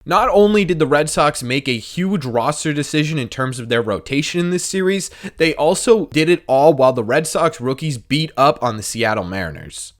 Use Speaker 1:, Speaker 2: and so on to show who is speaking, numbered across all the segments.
Speaker 1: Not only did the Red Sox make a huge roster decision in terms of their rotation in this series, they also did it all while the Red Sox rookies beat up on the Seattle Mariners.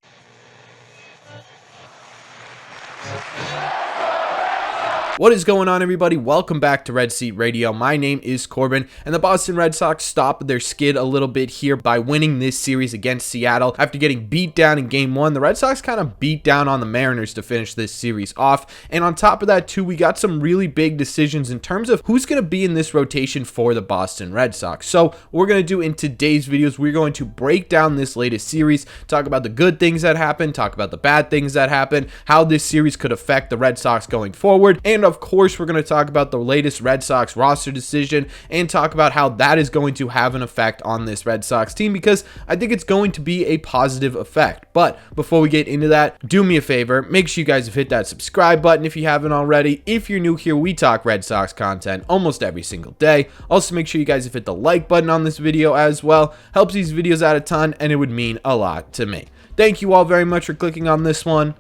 Speaker 1: What is going on, everybody? Welcome back to Red Seat Radio. My name is Corbin, and the Boston Red Sox stopped their skid a little bit here by winning this series against Seattle. After getting beat down in Game 1, the Red Sox kind of beat down on the Mariners to finish this series off. And on top of that, too, we got some really big decisions in terms of who's going to be in this rotation for the Boston Red Sox. So what we're going to do in today's videos, we're going to break down this latest series, talk about the good things that happened, talk about the bad things that happened, how this series could affect the Red Sox going forward, and of course, we're going to talk about the latest Red Sox roster decision and talk about how that is going to have an effect on this Red Sox team, because I think it's going to be a positive effect. But before we get into that, do me a favor, make sure you guys have hit that subscribe button if you haven't already. If you're new here, we talk Red Sox content almost every single day. Also, make sure you guys have hit the like button on this video as well. Helps these videos out a ton, and it would mean a lot to me. Thank you all very much for clicking on this one.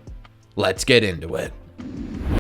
Speaker 1: Let's get into it.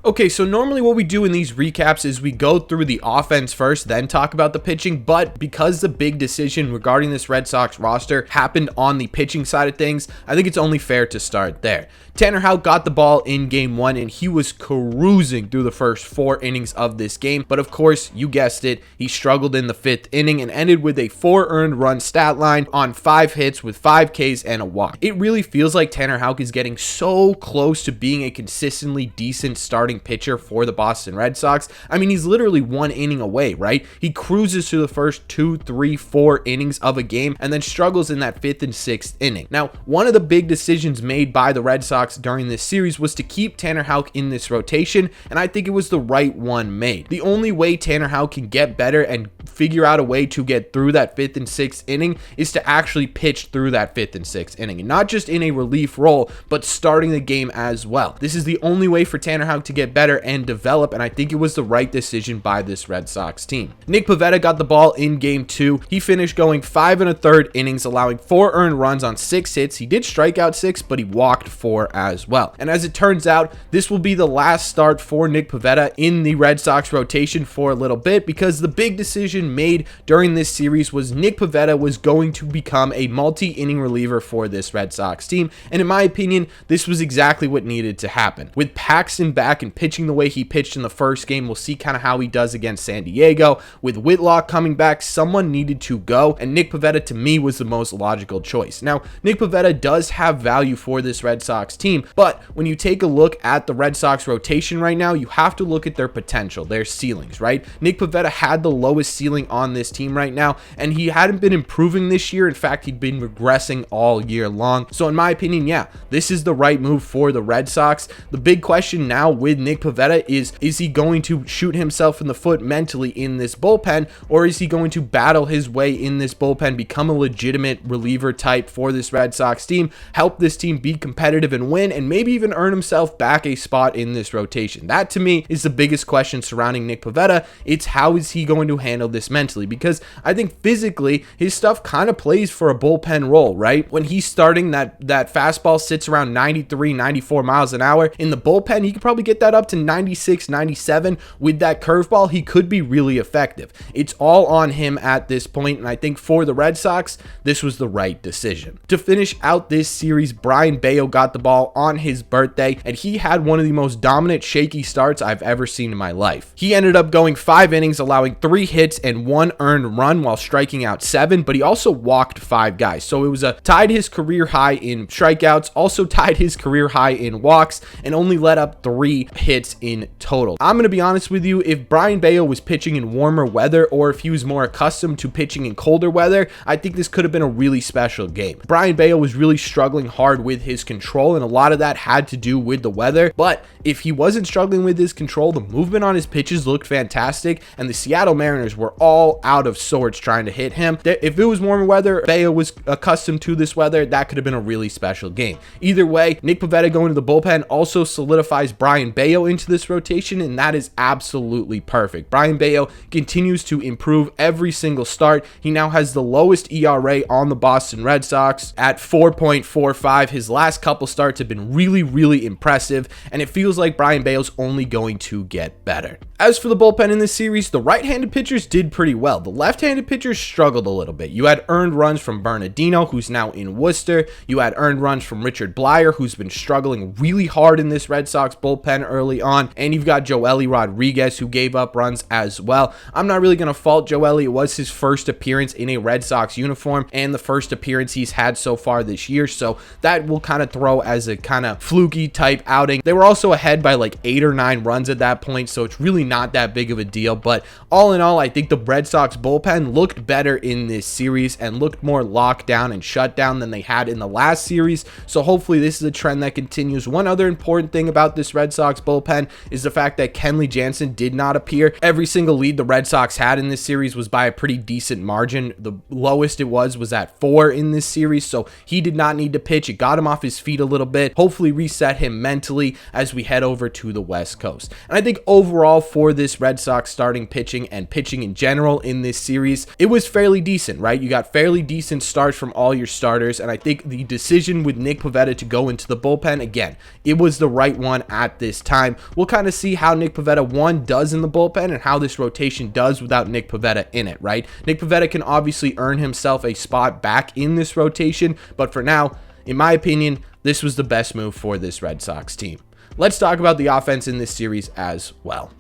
Speaker 1: Okay, so normally what we do in these recaps is we go through the offense first, then talk about the pitching, but because the big decision regarding this Red Sox roster happened on the pitching side of things, I think it's only fair to start there. Tanner Houck got the ball in Game 1, and he was cruising through the first 4 innings of this game, but of course, you guessed it, he struggled in the 5th inning and ended with a 4 earned run stat line on 5 hits with 5 Ks and a walk. It really feels like Tanner Houck is getting so close to being a consistently decent starting pitcher for the Boston Red Sox. I mean, he's literally 1 inning away, right? He cruises through the first 2, 3, 4 innings of a game and then struggles in that 5th and 6th inning. Now, one of the big decisions made by the Red Sox during this series was to keep Tanner Houck in this rotation, and I think it was the right one made. The only way Tanner Houck can get better and figure out a way to get through that 5th and 6th inning is to actually pitch through that 5th and 6th inning, and not just in a relief role, but starting the game as well. This is the only way for Tanner Houck to get better and develop, and I think it was the right decision by this Red Sox team. Nick Pivetta got the ball in Game 2. He finished going 5 1/3 innings, allowing 4 earned runs on 6 hits. He did strike out 6, but he walked 4 as well. And as it turns out, this will be the last start for Nick Pivetta in the Red Sox rotation for a little bit, because the big decision made during this series was Nick Pivetta was going to become a multi-inning reliever for this Red Sox team, and in my opinion, this was exactly what needed to happen. With Paxton back and pitching the way he pitched in the first game, we'll see kind of how he does against San Diego. With Whitlock coming back, someone needed to go, and Nick Pivetta to me was the most logical choice. Now, Nick Pivetta does have value for this Red Sox team, but when you take a look at the Red Sox rotation right now, you have to look at their potential, their ceilings, right? Nick Pivetta had the lowest ceiling on this team right now, and he hadn't been improving this year. In fact, he'd been regressing all year long. So in my opinion, yeah, this is the right move for the Red Sox. The big question now with Nick Pivetta is he going to shoot himself in the foot mentally in this bullpen, or is he going to battle his way in this bullpen, become a legitimate reliever type for this Red Sox team, help this team be competitive and win, and maybe even earn himself back a spot in this rotation? That to me is the biggest question surrounding Nick Pivetta. It's how is he going to handle this mentally, because I think physically his stuff kind of plays for a bullpen role, right? When he's starting, that fastball sits around 93, 94 miles an hour. In the bullpen, he could probably get that up to 96, 97. With that curveball, he could be really effective. It's all on him at this point, and I think for the Red Sox, this was the right decision. To finish out this series, Brayan Bello got the ball on his birthday, and he had one of the most dominant shaky starts I've ever seen in my life. He ended up going 5 innings, allowing 3 hits and 1 earned run while striking out 7, but he also walked 5 guys. So it was tied his career high in strikeouts, also tied his career high in walks, and only let up 3 hits in total. I'm going to be honest with you, if Brayan Bello was pitching in warmer weather, or if he was more accustomed to pitching in colder weather, I think this could have been a really special game. Brayan Bello was really struggling hard with his control, and a lot of that had to do with the weather, but if he wasn't struggling with his control, the movement on his pitches looked fantastic, and the Seattle Mariners were all out of sorts trying to hit him. If it was warmer weather, Bello was accustomed to this weather, that could have been a really special game. Either way, Nick Pivetta going to the bullpen also solidifies Brayan Brayan Bello into this rotation, and that is absolutely perfect. Brayan Bello continues to improve every single start. He now has the lowest ERA on the Boston Red Sox at 4.45. His last couple starts have been really impressive, and it feels like Brayan Bello's only going to get better. As for the bullpen in this series, the right-handed pitchers did pretty well. The left-handed pitchers struggled a little bit. You had earned runs from Bernardino, who's now in Worcester. You had earned runs from Richard Blyer, who's been struggling really hard in this Red Sox bullpen early on. And you've got Joely Rodriguez, who gave up runs as well. I'm not really going to fault Joely. It was his first appearance in a Red Sox uniform and the first appearance he's had so far this year. So that will kind of throw as a kind of fluky type outing. They were also ahead by like 8 or 9 runs at that point, so it's really not that big of a deal. But all in all, I think the Red Sox bullpen looked better in this series and looked more locked down and shut down than they had in the last series. So hopefully this is a trend that continues. One other important thing about this Red Sox bullpen is the fact that Kenley Jansen did not appear. Every single lead the Red Sox had in this series was by a pretty decent margin. The lowest it was at 4 in this series, so he did not need to pitch. It got him off his feet a little bit, hopefully reset him mentally as we head over to the West Coast. And I think overall for this Red Sox starting pitching and pitching in general in this series, it was fairly decent, right? You got fairly decent starts from all your starters, and I think the decision with Nick Pivetta to go into the bullpen, again, it was the right one at this time. We'll kind of see how Nick Pivetta, one, does in the bullpen and how this rotation does without Nick Pivetta in it, right? Nick Pivetta can obviously earn himself a spot back in this rotation, but for now, in my opinion, this was the best move for this Red Sox team. Let's talk about the offense in this series as well.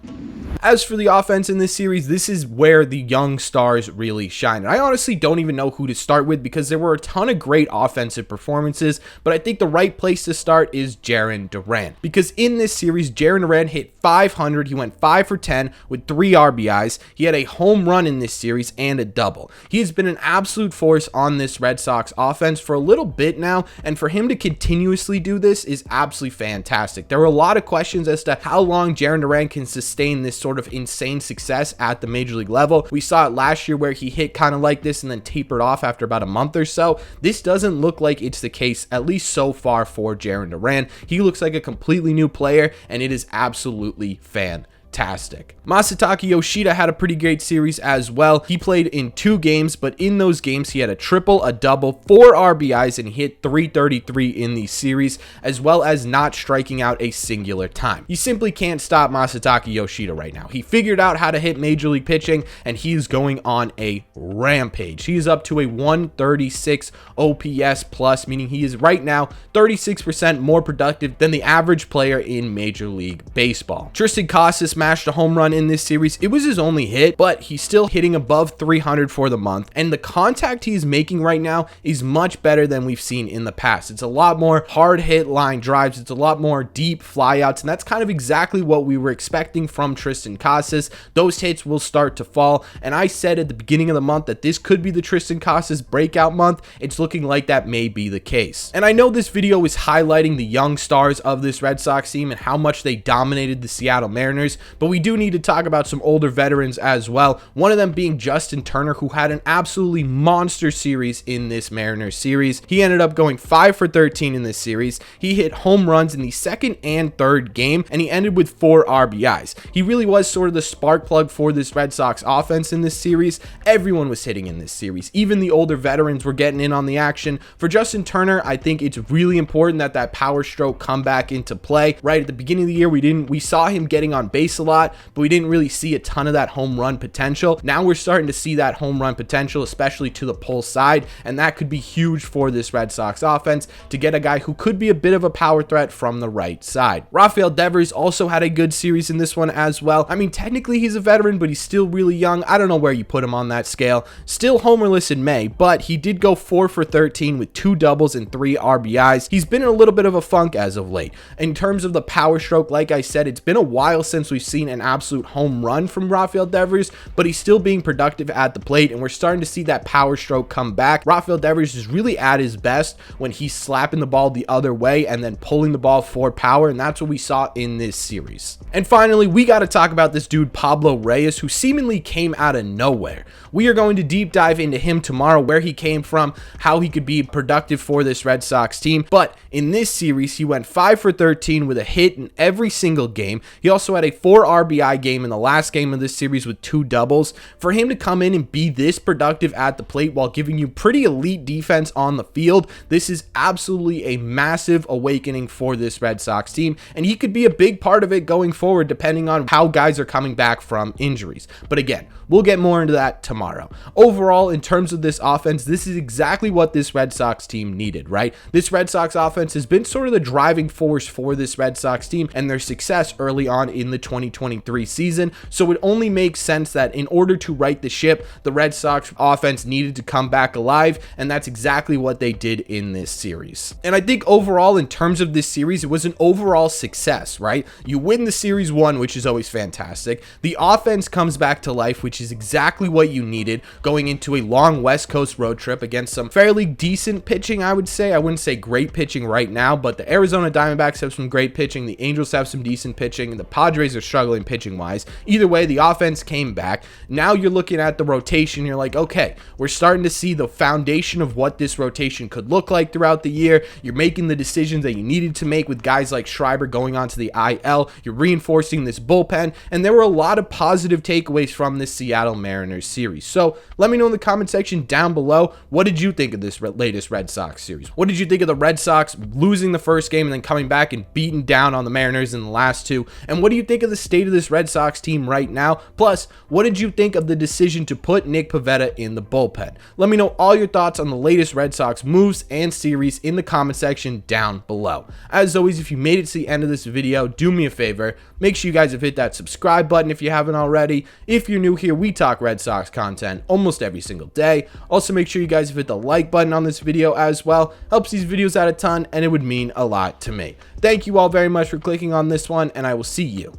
Speaker 1: As for the offense in this series, this is where the young stars really shine. And I honestly don't even know who to start with because there were a ton of great offensive performances, but I think the right place to start is Jarren Duran. Because in this series, Jarren Duran hit .500. He went 5 for 10 with 3 RBIs. He had a home run in this series and a double. He has been an absolute force on this Red Sox offense for a little bit now, and for him to continuously do this is absolutely fantastic. There were a lot of questions as to how long Jarren Duran can sustain this sort of insane success at the major league level. We saw it last year where he hit kind of like this and then tapered off after about a month or so. This doesn't look like it's the case, at least so far, for Jarren Duran. He looks like a completely new player, and it is absolutely fantastic. Masataka Yoshida had a pretty great series as well. He played in 2 games, but in those games he had a triple, a double, 4 RBIs, and he hit .333 in the series, as well as not striking out a singular time. You simply can't stop Masataka Yoshida right now. He figured out how to hit major league pitching, and he's going on a rampage. He is up to a 136 OPS plus, meaning he is right now 36% more productive than the average player in Major League Baseball. Tristan Casas smashed a home run in this series. It was his only hit, but he's still hitting above 300 for the month, and the contact he's making right now is much better than we've seen in the past. It's a lot more hard hit line drives. It's a lot more deep flyouts, and that's kind of exactly what we were expecting from Tristan Casas. Those hits will start to fall, and I said at the beginning of the month that this could be the Tristan Casas breakout month. It's looking like that may be the case. And I know this video is highlighting the young stars of this Red Sox team and how much they dominated the Seattle Mariners, but we do need to talk about some older veterans as well. One of them being Justin Turner, who had an absolutely monster series in this Mariners series. He ended up going 5 for 13 in this series. He hit home runs in the second and third game, and he ended with 4 RBIs. He really was sort of the spark plug for this Red Sox offense in this series. Everyone was hitting in this series. Even the older veterans were getting in on the action. For Justin Turner, I think it's really important that that power stroke come back into play. Right at the beginning of the year, we saw him getting on base a lot, but we didn't really see a ton of that home run potential. Now we're starting to see that home run potential, especially to the pull side, and that could be huge for this Red Sox offense to get a guy who could be a bit of a power threat from the right side. Rafael Devers also had a good series in this one as well. I mean, technically he's a veteran, but he's still really young. I don't know where you put him on that scale. Still homerless in May, but he did go 4 for 13 with 2 doubles and 3 RBIs. He's been in a little bit of a funk as of late. In terms of the power stroke, like I said, it's been a while since we've seen an absolute home run from Rafael Devers, but he's still being productive at the plate, and we're starting to see that power stroke come back. Rafael Devers is really at his best when he's slapping the ball the other way and then pulling the ball for power, and that's what we saw in this series. And finally, we got to talk about this dude Pablo Reyes, who seemingly came out of nowhere. We are going to deep dive into him tomorrow, where he came from, how he could be productive for this Red Sox team. But in this series, he went 5 for 13 with a hit in every single game. He also had a 4 RBI game in the last game of this series with 2 doubles. For him to come in and be this productive at the plate while giving you pretty elite defense on the field, this is absolutely a massive awakening for this Red Sox team, and he could be a big part of it going forward depending on how guys are coming back from injuries. But again, we'll get more into that tomorrow. Overall, in terms of this offense, this is exactly what this Red Sox team needed, right? This Red Sox offense has been sort of the driving force for this Red Sox team and their success early on in the 2023 season. So it only makes sense that in order to right the ship, the Red Sox offense needed to come back alive, and that's exactly what they did in this series. And I think overall, in terms of this series, it was an overall success, right? You win the series 1, which is always fantastic. The offense comes back to life, which is exactly what you needed going into a long West Coast road trip against some fairly decent pitching, I would say. I wouldn't say great pitching right now, but the Arizona Diamondbacks have some great pitching. The Angels have some decent pitching. And the Padres are struggling pitching-wise. Either way, the offense came back. Now you're looking at the rotation. You're like, okay, we're starting to see the foundation of what this rotation could look like throughout the year. You're making the decisions that you needed to make with guys like Schreiber going onto the IL. You're reinforcing this bullpen, and there were a lot of positive takeaways from this Seattle Mariners series. So let me know in the comment section down below, what did you think of this latest Red Sox series? What did you think of the Red Sox losing the first game and then coming back and beating down on the Mariners in the last 2? And what do you think of the state of this Red Sox team right now? Plus, what did you think of the decision to put Nick Pivetta in the bullpen? Let me know all your thoughts on the latest Red Sox moves and series in the comment section down below. As always, if you made it to the end of this video, do me a favor, make sure you guys have hit that subscribe button if you haven't already. If you're new here, we talk Red Sox content almost every single day. Also, make sure you guys have hit the like button on this video as well. Helps these videos out a ton, and it would mean a lot to me. Thank you all very much for clicking on this one, and I will see you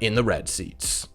Speaker 1: in the red seats.